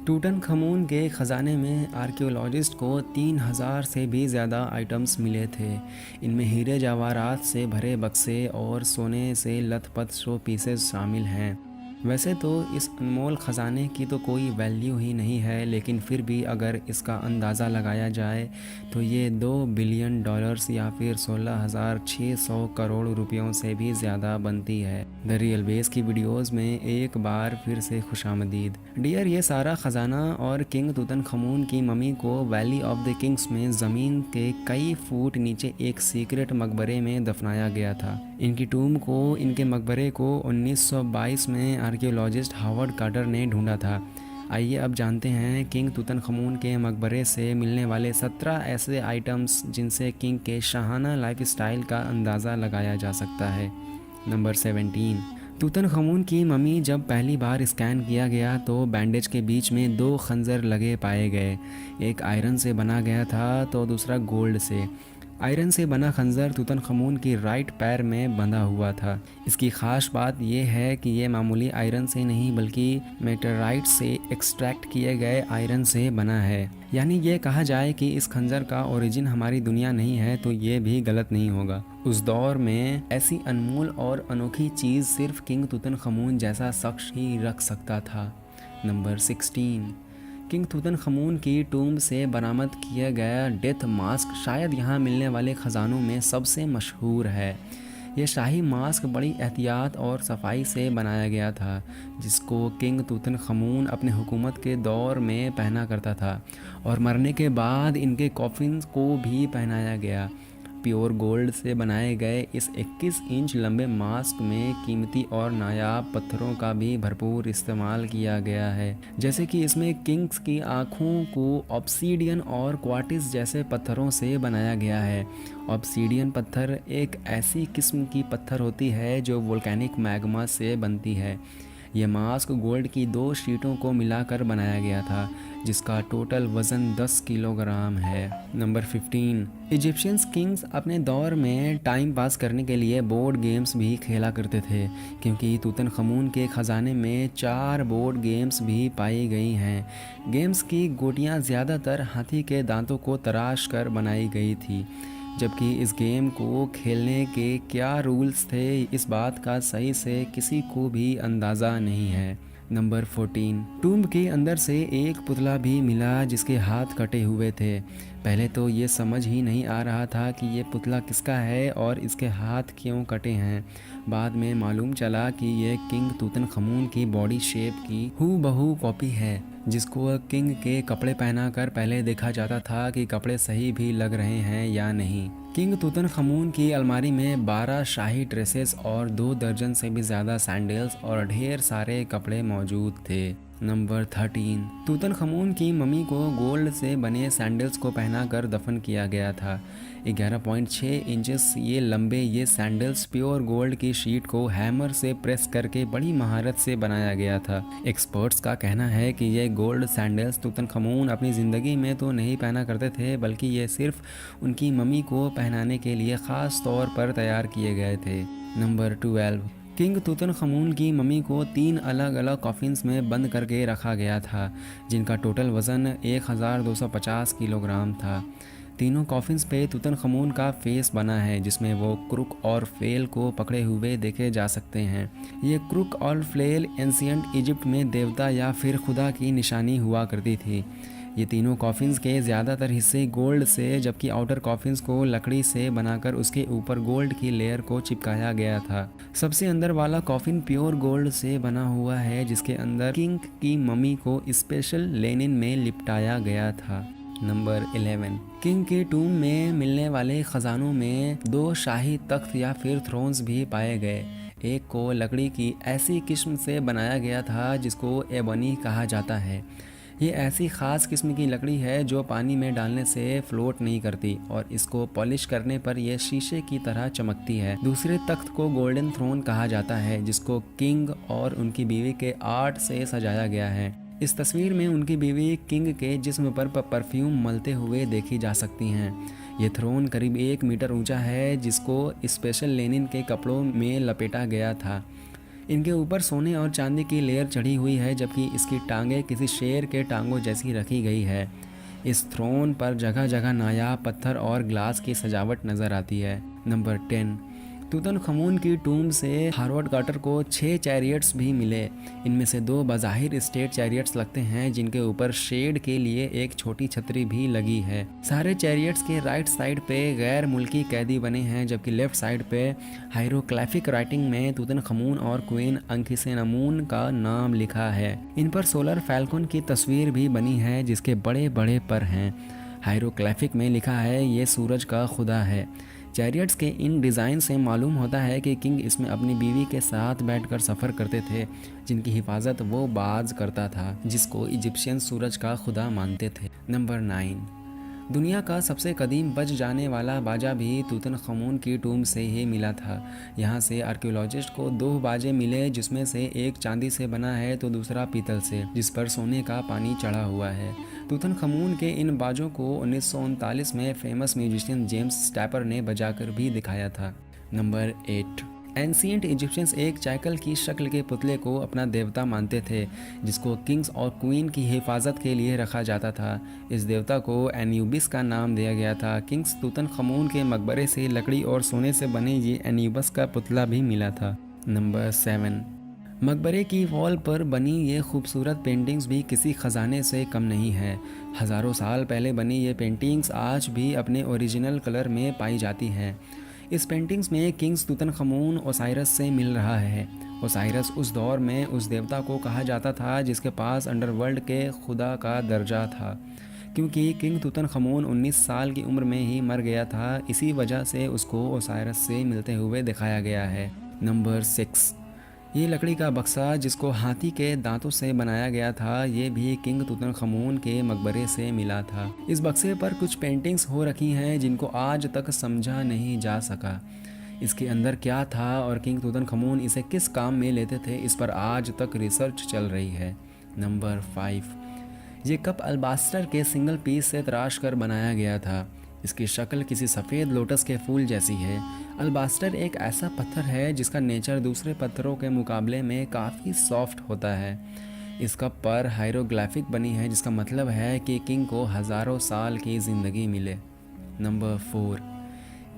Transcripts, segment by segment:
टूटनखमून के ख़ज़ाने में आर्कियोलॉजिस्ट को 3000 से भी ज़्यादा आइटम्स मिले थे। इनमें हीरे जवाहरात से भरे बक्से और सोने से लथपथ शो पीसेस शामिल हैं। वैसे तो इस अनमोल ख़ज़ाने की तो कोई वैल्यू ही नहीं है, लेकिन फिर भी अगर इसका अंदाज़ा लगाया जाए तो ये 2 बिलियन डॉलर्स या फिर 16,600 करोड़ रुपयों से भी ज़्यादा बनती है। द रियल बेस की वीडियोस में एक बार फिर से खुशामदीद। डियर, ये सारा ख़जाना और किंग तुतनखमून की मम्मी को वैली ऑफ द किंग्स में ज़मीन के कई फुट नीचे एक सीक्रेट मकबरे में दफनाया गया था। इनके मकबरे को 1922 में आर्कियोलॉजिस्ट हावर्ड कार्टर ने ढूंढा था। आइए अब जानते हैं किंग तुतनखमून के मकबरे से मिलने वाले 17 ऐसे आइटम्स जिनसे किंग के शाहाना लाइफस्टाइल का अंदाज़ा लगाया जा सकता है। नंबर 17। तुतनखमून की मम्मी जब पहली बार स्कैन किया गया तो बैंडेज के बीच में 2 खंजर लगे पाए गए। एक आयरन से बना गया था तो दूसरा गोल्ड से। आयरन से बना खंजर तुतनखमून की राइट पैर में बंधा हुआ था। इसकी ख़ास बात यह है कि यह मामूली आयरन से नहीं बल्कि मेटेराइट से एक्सट्रैक्ट किए गए आयरन से बना है। यानी ये कहा जाए कि इस खंजर का ओरिजिन हमारी दुनिया नहीं है तो ये भी गलत नहीं होगा। उस दौर में ऐसी अनमोल और अनोखी चीज़ सिर्फ किंग तुतनखमून जैसा शख्स ही रख सकता था। नंबर 16। किंग तुतनखमून की टूम्ब से बरामद किया गया डेथ मास्क शायद यहाँ मिलने वाले ख़जानों में सबसे मशहूर है। यह शाही मास्क बड़ी एहतियात और सफाई से बनाया गया था, जिसको किंग तुतनखमून अपने हुकूमत के दौर में पहना करता था और मरने के बाद इनके कॉफिन को भी पहनाया गया। प्योर गोल्ड से बनाए गए इस 21 इंच लंबे मास्क में कीमती और नायाब पत्थरों का भी भरपूर इस्तेमाल किया गया है, जैसे कि इसमें किंग्स की आँखों को ऑब्सीडियन और क्वार्टिस जैसे पत्थरों से बनाया गया है। ऑब्सीडियन पत्थर एक ऐसी किस्म की पत्थर होती है जो वोल्केनिक मैग्मा से बनती है। यह मास्क गोल्ड की 2 शीटों को मिलाकर बनाया गया था, जिसका टोटल वज़न 10 किलोग्राम है। नंबर 15। इजिप्शियंस किंग्स अपने दौर में टाइम पास करने के लिए बोर्ड गेम्स भी खेला करते थे, क्योंकि तुतनखमून के ख़जाने में 4 बोर्ड गेम्स भी पाई गई हैं। गेम्स की गोटियां ज़्यादातर हाथी के दांतों को तराश कर बनाई गई थी। जबकि इस गेम को खेलने के क्या रूल्स थे, इस बात का सही से किसी को भी अंदाज़ा नहीं है। नंबर 14। टूम्ब के अंदर से एक पुतला भी मिला जिसके हाथ कटे हुए थे। पहले तो ये समझ ही नहीं आ रहा था कि ये पुतला किसका है और इसके हाथ क्यों कटे हैं। बाद में मालूम चला कि ये किंग तुतनखमून की बॉडी शेप की हूबहू कॉपी है, जिसको किंग के कपड़े पहनाकर पहले देखा जाता था कि कपड़े सही भी लग रहे हैं या नहीं। किंग तुतनखमून की अलमारी में 12 शाही ड्रेसेस और 2 दर्जन से भी ज़्यादा सैंडल्स और ढेर सारे कपड़े मौजूद थे। नंबर 13। तुतनखमून की मम्मी को गोल्ड से बने सैंडल्स को पहनाकर दफन किया गया था। 11.6 इंचेस ये लंबे ये सैंडल्स प्योर गोल्ड की शीट को हैमर से प्रेस करके बड़ी महारत से बनाया गया था। एक्सपर्ट्स का कहना है कि ये गोल्ड सैंडल्स तुतनखमून अपनी ज़िंदगी में तो नहीं पहना करते थे, बल्कि ये सिर्फ उनकी मम्मी को पहनाने के लिए ख़ास तौर पर तैयार किए गए थे। नंबर 12। किंग तुतनखमून की मम्मी को 3 अलग अलग कॉफिन्स में बंद करके रखा गया था, जिनका टोटल वज़न 1250 किलोग्राम था। तीनों कॉफिन्स पे तुतनखमून का फेस बना है, जिसमें वो क्रुक और फ्लेल को पकड़े हुए देखे जा सकते हैं। ये क्रुक और फ्लेल एंशिएंट इजिप्ट में देवता या फिर खुदा की निशानी हुआ करती थी। ये तीनों कॉफिन्स के ज़्यादातर हिस्से गोल्ड से, जबकि आउटर कॉफिन्स को लकड़ी से बनाकर उसके ऊपर गोल्ड की लेयर को चिपकाया गया था। सबसे अंदर वाला कॉफिन प्योर गोल्ड से बना हुआ है, जिसके अंदर किंग की मम्मी को स्पेशल लेनिन में लिपटाया गया था। नंबर 11। किंग के टूम में मिलने वाले ख़जानों में 2 शाही तख्त या फिर थ्रोन्स भी पाए गए। एक को लकड़ी की ऐसी किस्म से बनाया गया था जिसको एबनी कहा जाता है। ये ऐसी ख़ास किस्म की लकड़ी है जो पानी में डालने से फ्लोट नहीं करती और इसको पॉलिश करने पर यह शीशे की तरह चमकती है। दूसरे तख्त को गोल्डन थ्रोन कहा जाता है, जिसको किंग और उनकी बीवी के आर्ट से सजाया गया है। इस तस्वीर में उनकी बीवी किंग के जिस्म पर परफ्यूम मलते हुए देखी जा सकती हैं। ये थ्रोन करीब 1 मीटर ऊंचा है, जिसको स्पेशल लेनिन के कपड़ों में लपेटा गया था। इनके ऊपर सोने और चांदी की लेयर चढ़ी हुई है, जबकि इसकी टांगें किसी शेर के टांगों जैसी रखी गई है। इस थ्रोन पर जगह जगह नायाब पत्थर और ग्लास की सजावट नज़र आती है। नंबर 10, तूतनखमून की टूम से हार्वर्ड कार्टर को 6 चैरियट्स भी मिले। इनमें से 2 बज़ाहिर स्टेट चैरियट्स लगते हैं, जिनके ऊपर शेड के लिए एक छोटी छतरी भी लगी है। सारे चैरियट्स के राइट साइड पे गैर मुल्की कैदी बने हैं, जबकि लेफ्ट साइड पे हायरोग्लिफिक राइटिंग में तूतनखमून और क्वीन अंखिसेनामुन का नाम लिखा है। इन पर सोलर फैल्कन की तस्वीर भी बनी है, जिसके बड़े बड़े पर हैं। हायरोग्लिफिक में लिखा है ये सूरज का खुदा है। चैरियट्स के इन डिज़ाइन से मालूम होता है कि किंग इसमें अपनी बीवी के साथ बैठकर सफ़र करते थे, जिनकी हिफाजत वो बाज करता था, जिसको इजिप्शियन सूरज का खुदा मानते थे। नंबर 9, दुनिया का सबसे कदीम बच जाने वाला बाजा भी तूतनखमून की टूम से ही मिला था। यहाँ से आर्कियोलॉजिस्ट को 2 बाजे मिले, जिसमें से एक चांदी से बना है तो दूसरा पीतल से, जिस पर सोने का पानी चढ़ा हुआ है। तूतनखमून के इन बाजों को 1939 में फेमस म्यूजिशियन जेम्स स्टैपर ने बजाकर भी दिखाया था। नंबर 8, एंशिएंट इजिप्शियंस एक चैकल की शक्ल के पुतले को अपना देवता मानते थे, जिसको किंग्स और क्वीन की हिफाजत के लिए रखा जाता था। इस देवता को एन्यूबिस का नाम दिया गया था। किंग्स तूतनखमून के मकबरे से लकड़ी और सोने से बने ये एन्यूबस का पुतला भी मिला था। नंबर 7, मकबरे की वॉल पर बनी ये खूबसूरत पेंटिंग्स भी किसी ख़जाने से कम नहीं है। हज़ारों साल पहले बनी ये पेंटिंग्स आज भी अपने ओरिजिनल कलर में पाई जाती हैं। इस पेंटिंग्स में किंग्स तूतनखमून ओसाइरस से मिल रहा है। ओसाइरस उस दौर में उस देवता को कहा जाता था जिसके पास अंडरवर्ल्ड के खुदा का दर्जा था। क्योंकि किंग तूतनखमून 19 साल की उम्र में ही मर गया था, इसी वजह से उसको ओसाइरस से मिलते हुए दिखाया गया है। नंबर 6, ये लकड़ी का बक्सा जिसको हाथी के दांतों से बनाया गया था, ये भी किंग तूतनखमून के मकबरे से मिला था। इस बक्से पर कुछ पेंटिंग्स हो रखी हैं जिनको आज तक समझा नहीं जा सका। इसके अंदर क्या था और किंग तूतनखमून इसे किस काम में लेते थे, इस पर आज तक रिसर्च चल रही है। नंबर 5, ये कप अल्बास्टर के सिंगल पीस से तराश कर बनाया गया था। इसकी शक्ल किसी सफ़ेद लोटस के फूल जैसी है। अल्बास्टर एक ऐसा पत्थर है जिसका नेचर दूसरे पत्थरों के मुकाबले में काफ़ी सॉफ्ट होता है। इस कप पर हायरोग्लिफिक बनी है, जिसका मतलब है कि किंग को हज़ारों साल की ज़िंदगी मिले। नंबर 4,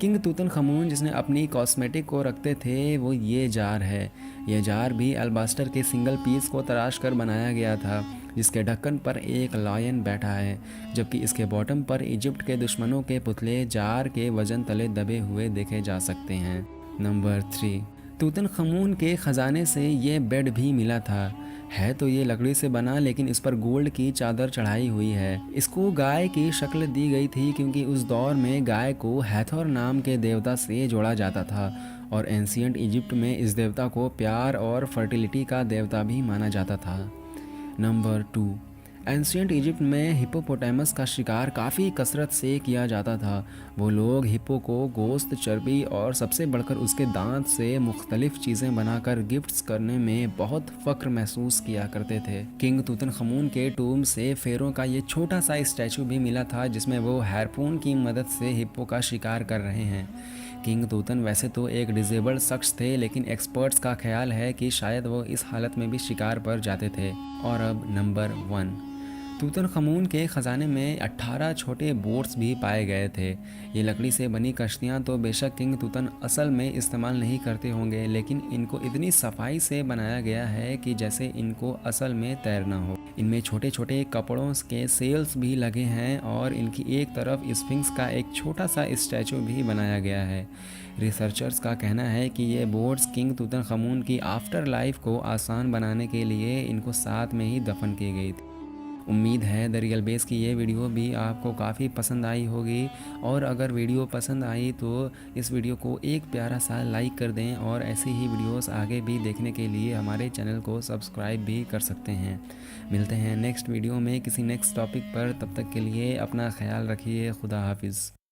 किंग तूतनखमून जिसने अपनी कॉस्मेटिक को रखते थे वो ये जार है। यह जार भी अल्बास्टर के सिंगल पीस को तराश कर बनाया गया था, जिसके ढक्कन पर एक लायन बैठा है, जबकि इसके बॉटम पर इजिप्ट के दुश्मनों के पुतले जार के वजन तले दबे हुए देखे जा सकते हैं। नंबर 3, तूतनखमून के ख़जाने से ये बेड भी मिला था। है तो ये लकड़ी से बना, लेकिन इस पर गोल्ड की चादर चढ़ाई हुई है। इसको गाय की शक्ल दी गई थी क्योंकि उस दौर में गाय को हैथोर नाम के देवता से जोड़ा जाता था और एंशिएंट इजिप्ट में इस देवता को प्यार और फर्टिलिटी का देवता भी माना जाता था। नंबर 2, एंशिएंट इजिप्ट में हिप्पोपोटामस का शिकार काफ़ी कसरत से किया जाता था। वो लोग हिप्पो को गोश्त, चर्बी और सबसे बढ़कर उसके दांत से मुख्तलिफ चीज़ें बनाकर गिफ्ट्स करने में बहुत फ़ख्र महसूस किया करते थे। किंग तूतनखमून के टूम से फेरों का ये छोटा सा स्टैचू भी मिला था, जिसमें वो हैरपून की मदद से हिप्पो का शिकार कर रहे हैं। किंग तूतन वैसे तो एक डिसेबल्ड शख्स थे, लेकिन एक्सपर्ट्स का ख्याल है कि शायद वो इस हालत में भी शिकार पर जाते थे। और अब नंबर 1, तूतनखमून के ख़जाने में 18 छोटे बोट्स भी पाए गए थे। ये लकड़ी से बनी कश्तियाँ तो बेशक किंग तूतन असल में इस्तेमाल नहीं करते होंगे, लेकिन इनको इतनी सफाई से बनाया गया है कि जैसे इनको असल में तैरना हो। इनमें छोटे छोटे कपड़ों के सेल्स भी लगे हैं और इनकी एक तरफ स्फिंक्स का एक छोटा सा स्टैचू भी बनाया गया है। रिसर्चर्स का कहना है कि ये बोट्स किंग तूतनखमून की आफ्टर लाइफ को आसान बनाने के लिए इनको साथ में ही दफन की गई थी। उम्मीद है द रियल बेस की ये वीडियो भी आपको काफ़ी पसंद आई होगी, और अगर वीडियो पसंद आई तो इस वीडियो को एक प्यारा सा लाइक कर दें, और ऐसे ही वीडियोस आगे भी देखने के लिए हमारे चैनल को सब्सक्राइब भी कर सकते हैं। मिलते हैं नेक्स्ट वीडियो में किसी नेक्स्ट टॉपिक पर, तब तक के लिए अपना ख्याल रखिए। खुदा हाफिज़।